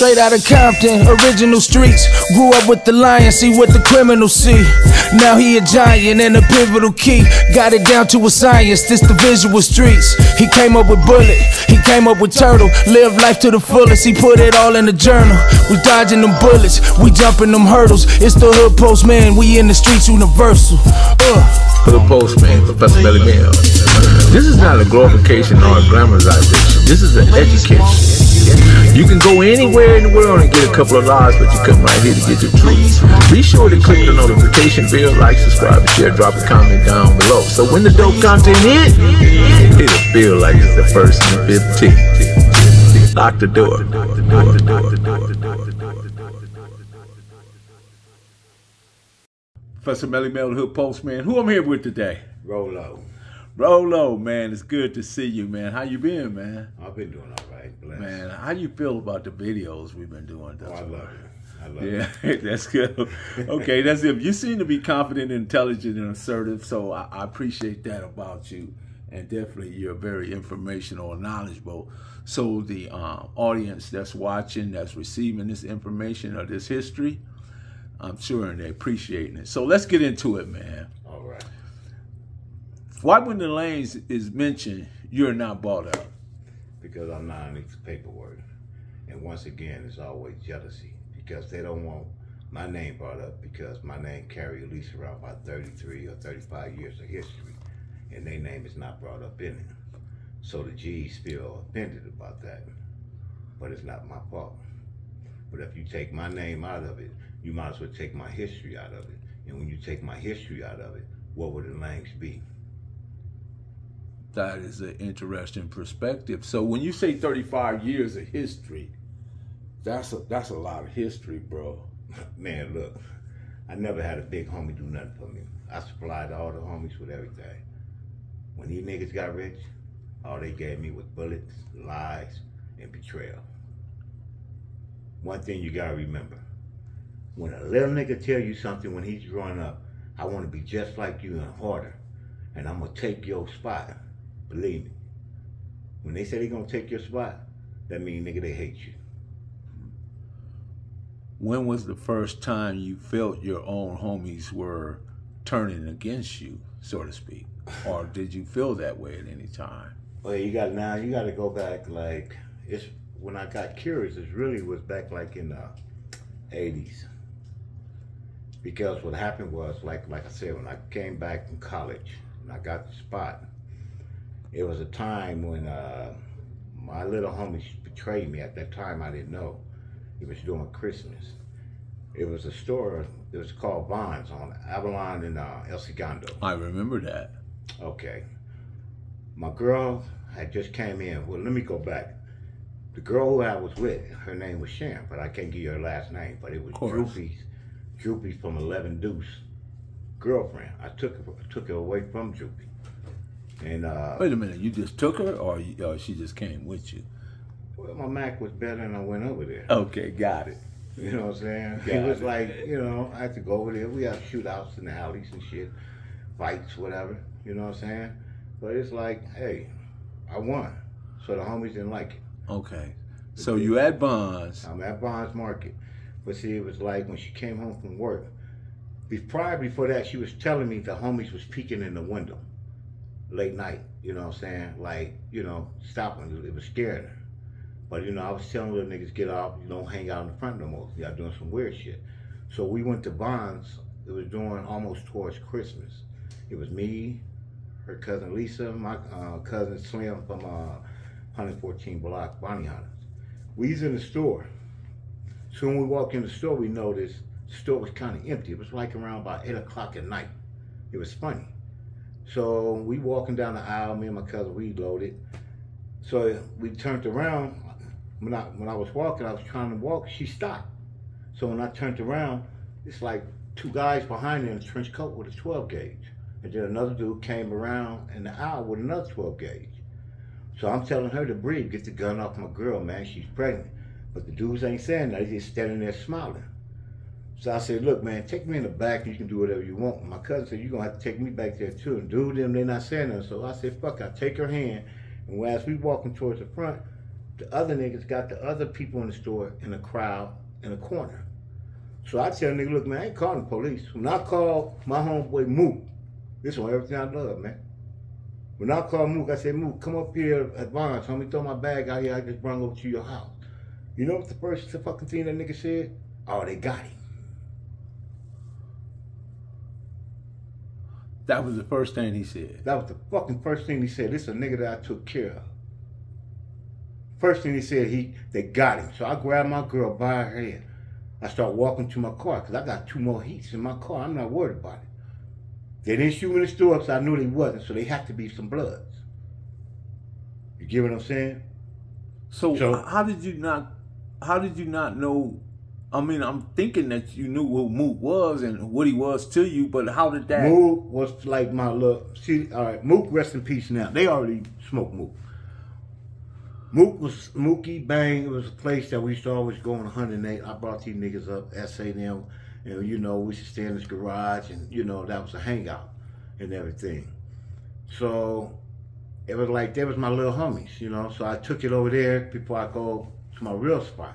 Straight out of Compton, original streets. Grew up with the lion, see what the criminals see. Now he a giant and a pivotal key. Got it down to a science, this the visual streets. He came up with Bullet, he came up with Turtle. Lived life to the fullest, he put it all in the journal. We dodging them bullets, we jumping them hurdles. It's the Hood Postman, we in the streets universal. Hood Postman, Professor Melly Mel. This is not a glorification or a glamorization. This is an education. You can go anywhere in the world and get a couple of lives, but you come right here to get your truth. Be sure to click the notification bell, like, subscribe, share, drop a comment down below. So when the dope content hit, it'll feel like it's the 1st and the 15th. Lock the door. Professor Melly Mel, the Hood Postman. Who I'm here with today? Rolo. Rolo, man, it's good to see you, man. How you been, man? I've been doing all right, blessed. Man, how you feel about the videos we've been doing? Oh, I love it. I love it. That's good. Okay, that's it. You seem to be confident, intelligent, and assertive, so I appreciate that about you. And definitely, you're very informational and knowledgeable. So the audience that's watching, that's receiving this information or this history, I'm sure they're appreciating it. So let's get into it, man. All right. Why when the lanes is mentioned, you're not brought up? Because I'm not in the paperwork. And once again, it's always jealousy. Because they don't want my name brought up because my name carry at least around about 33 or 35 years of history. And their name is not brought up in it. So the G's feel offended about that. But it's not my fault. But if you take my name out of it, you might as well take my history out of it. And when you take my history out of it, what would the names be? That is an interesting perspective. So when you say 35 years of history, that's a lot of history, bro. Man, look, I never had a big homie do nothing for me. I supplied all the homies with everything. When these niggas got rich, all they gave me was bullets, lies, and betrayal. One thing you gotta remember, when a little nigga tell you something when he's growing up, I wanna be just like you and harder, and I'm gonna take your spot. Believe me, when they say they gonna take your spot, that means, nigga, they hate you. When was the first time you felt your own homies were turning against you, so to speak? Or did you feel that way at any time? Well, you gotta go back, like, it's when I got curious, it really was back like in the 80s. Because what happened was, like I said, when I came back from college and I got the spot, it was a time when my little homies betrayed me. At that time, I didn't know. It was during Christmas. It was a store, it was called Bonds on Avalon and El Segundo. I remember that. Okay. My girl had just came in. Well, let me go back. The girl who I was with, her name was Sharon, but I can't give you her last name, but it was Droopy's from 11 Deuce girlfriend. I took her away from Droopy. And wait a minute, you just took her, or she just came with you? Well, my Mac was better and I went over there. Okay, got it. You know what I'm saying? It was like, you know, I had to go over there. We have shootouts in the alleys and shit, fights, whatever. You know what I'm saying? But it's like, hey, I won. So the homies didn't like it. Okay. So you at Bonds. I'm at Bonds Market. But see, it was like when she came home from work, before that, she was telling me the homies was peeking in the window late night, you know what I'm saying? Like, you know, stopping. It was scaring her. But, you know, I was telling little niggas, get off, you don't hang out in the front no more. Y'all doing some weird shit. So we went to Bonds. It was doing almost towards Christmas. It was me, her cousin Lisa, my cousin Slim from 114 Block, Bonnie Hunters. We was in the store. So when we walked in the store, we noticed the store was kind of empty. It was like around about 8 o'clock at night. It was funny. So we walking down the aisle, me and my cousin, we loaded. So we turned around. When I was walking, I was trying to walk, she stopped. So when I turned around, it's like two guys behind her in a trench coat with a 12 gauge. And then another dude came around in the aisle with another 12 gauge. So I'm telling her to breathe, get the gun off my girl, man, she's pregnant. But the dudes ain't saying that, they just standing there smiling. So I said, look, man, take me in the back and you can do whatever you want. My cousin said, you're going to have to take me back there too. And dude, they're not saying nothing. So I said, fuck, I take her hand. And as we walking towards the front, the other niggas got the other people in the store in a crowd in a corner. So I tell nigga, look, man, I ain't calling the police. When I call my homeboy Mook, this one everything I love, man. When I call Mook, I say, Mook, come up here at Vons. Homie, throw my bag out here. I just brought over to your house. You know what the first fucking thing that nigga said? Oh, they got him. That was the first thing he said. That was the fucking first thing he said. This is a nigga that I took care of. First thing he said, they got him. So I grabbed my girl by her head. I start walking to my car because I got 2 more heats in my car. I'm not worried about it. They didn't shoot me in the store, so I knew they wasn't. So they had to be some bloods. You get what I'm saying? So how did you not know? I mean, I'm thinking that you knew who Mook was and what he was to you, but how did that? Mook was like my little. See, all right, Mook, rest in peace now. They already smoked Mook. Mook was Mookie Bang. It was a place that we used to always go on 108. I brought these niggas up, SAM, and you know, we used to stay in this garage, and you know, that was a hangout and everything. So it was like, they was my little homies, you know. So I took it over there before I go to my real spot.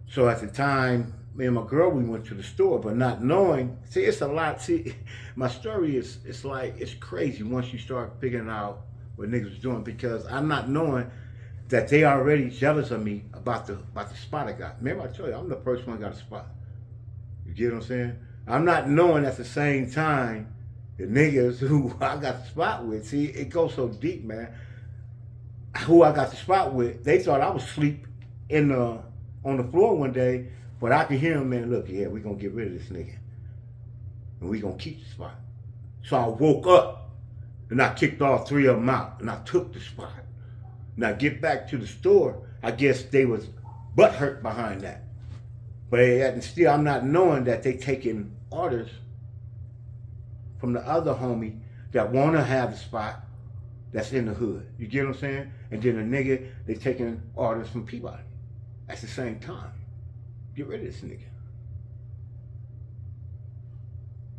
So at the time, me and my girl, we went to the store, but not knowing, see, it's a lot. See, my story is, it's crazy once you start figuring out what niggas was doing, because I'm not knowing that they already jealous of me about the spot I got. Remember I told you, I'm the first one that got a spot. You get what I'm saying? I'm not knowing at the same time the niggas who I got the spot with. See, it goes so deep, man. Who I got the spot with, they thought I was asleep on the floor one day, but I could hear them, man, look, yeah, we're going to get rid of this nigga. And we're going to keep the spot. So I woke up, and I kicked all 3 of them out, and I took the spot. Now, get back to the store, I guess they was butthurt behind that. But still, I'm not knowing that they taking orders from the other homie that want to have the spot that's in the hood. You get what I'm saying? And then the nigga, they taking orders from Peabody at the same time. Get rid of this nigga.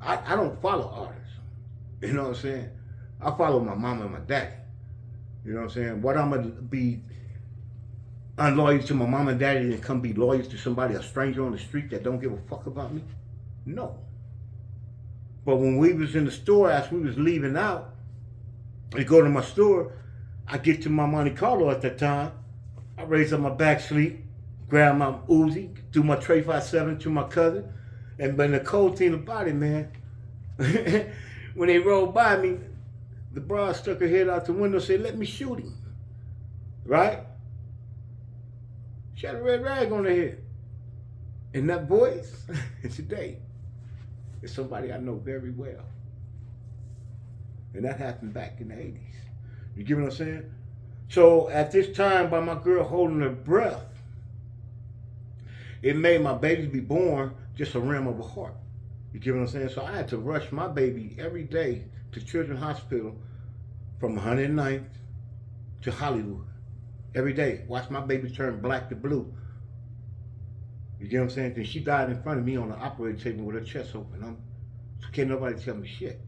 I don't follow orders. You know what I'm saying? I follow my mama and my daddy. You know what I'm saying? What I'm going to be unloyal to my mama and daddy and come be loyal to somebody, a stranger on the street that don't give a fuck about me? No. But when we was in the store, as we was leaving out, I go to my store, I get to my Monte Carlo at that time, I raise up my back sleeve, grab my Uzi, do my Trey 57 to my cousin, and but the cold thing about it, man, when they rolled by me, the broad stuck her head out the window and said, let me shoot him. Right? She had a red rag on her head. And that voice, today, is somebody I know very well. And that happened back in the 80s. You get what I'm saying? So at this time, by my girl holding her breath, it made my baby be born just a rim of a heart. You get what I'm saying? So I had to rush my baby every day to Children's Hospital from 109th to Hollywood. Every day. Watch my baby turn black to blue. You get what I'm saying? Then she died in front of me on the operating table with her chest open. So can't nobody tell me shit.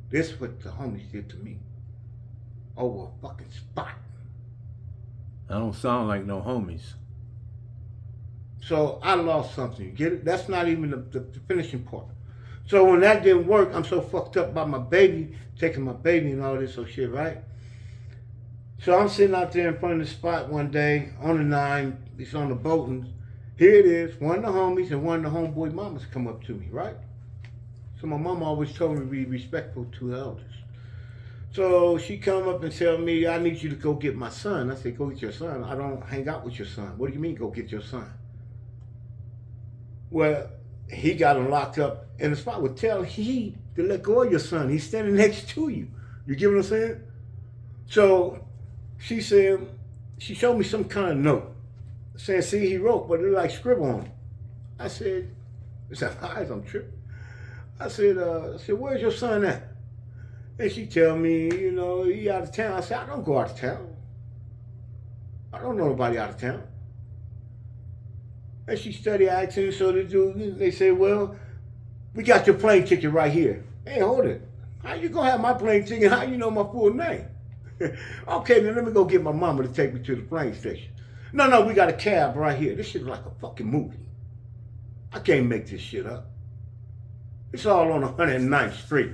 This is what the homies did to me. Over a fucking spot. I don't sound like no homies. So I lost something. You get it? That's not even the finishing part. So when that didn't work, I'm so fucked up about my baby, taking my baby and all this so shit, right? So I'm sitting out there in front of the spot one day on the 9, it's on the Boltons. Here it is, one of the homies and one of the homeboy mamas come up to me, right? So my mama always told me to be respectful to the elders. So she come up and tell me, I need you to go get my son. I said, go get your son. I don't hang out with your son. What do you mean go get your son? Well, he got him locked up in the spot. Would tell he to let go of your son. He's standing next to you. You get what I'm saying? So she said, she showed me some kind of note saying, see, he wrote, but it like scribble on it. I said, I'm tripping. I said, where's your son at? And she tell me, you know, he out of town. I said, I don't go out of town. I don't know nobody out of town. And she started asking, so they said, well, we got your plane ticket right here. Hey, hold it. How you gonna have my plane ticket? How you know my full name? Okay, then let me go get my mama to take me to the plane station. No, we got a cab right here. This shit's like a fucking movie. I can't make this shit up. It's all on 109th Street.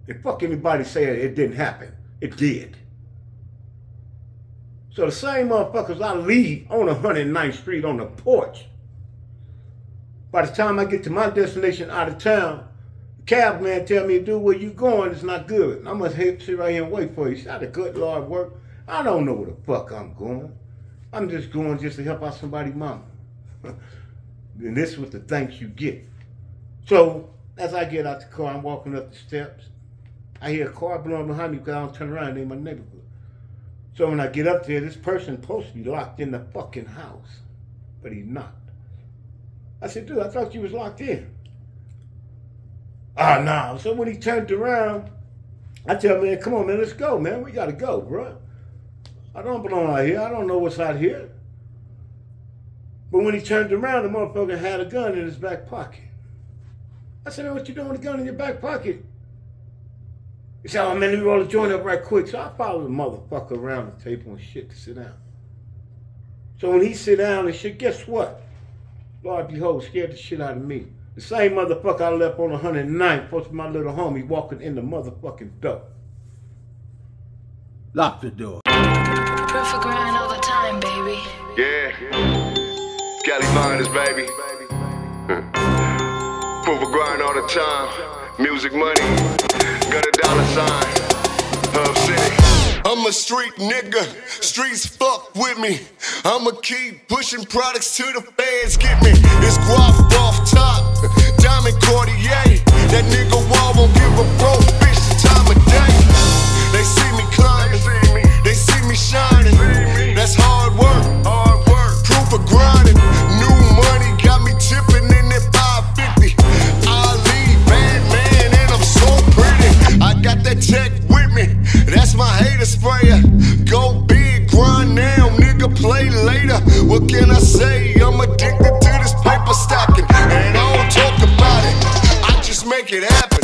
And fuck anybody say it didn't happen. It did. So the same motherfuckers I leave on 109th Street on the porch. By the time I get to my destination out of town, the cab man tell me, dude, where you going? It's not good. I must sit right here and wait for you. It's not a good Lord work. I don't know where the fuck I'm going. I'm just going just to help out somebody's mama. And this was the thanks you get. So as I get out the car, I'm walking up the steps. I hear a car blowing behind me because I don't turn around. It ain't my neighborhood. So when I get up there, this person supposed to be locked in the fucking house. But he's not. I said, dude, I thought you was locked in. Ah, no. So when he turned around, I tell him, man, come on, man, let's go, man. We got to go, bro. I don't belong out here. I don't know what's out here. But when he turned around, the motherfucker had a gun in his back pocket. I said, man, what you doing with a gun in your back pocket? He said, oh, man, let me roll the joint up right quick. So I followed the motherfucker around the table and shit to sit down. So when he sit down and shit, guess what? Lord behold, scared the shit out of me. The same motherfucker I left on 109th, supposed to be my little homie, walking in the motherfucking door. Lock the door. Proof of grind all the time, baby. Yeah. Cali Binders, baby. Proof of grind all the time. Music money. Got a dollar sign. Hub City. I'm a street nigga. Streets fuck with me. I'ma keep pushing products till the feds get me. It's guap off top. Diamond Cartier. That nigga wall won't give a broke bitch the time of day. They see me climbing. They see me shining. That's hard work. Proof of grinding. New money got me tipping in that 550. Ali, bad man, and I'm so pretty. I got that tech with me. That's my hater sprayer. Go big, grind now, nigga, play later. What can I say? I'm addicted to this paper stacking. And I don't talk about it. I just make it happen.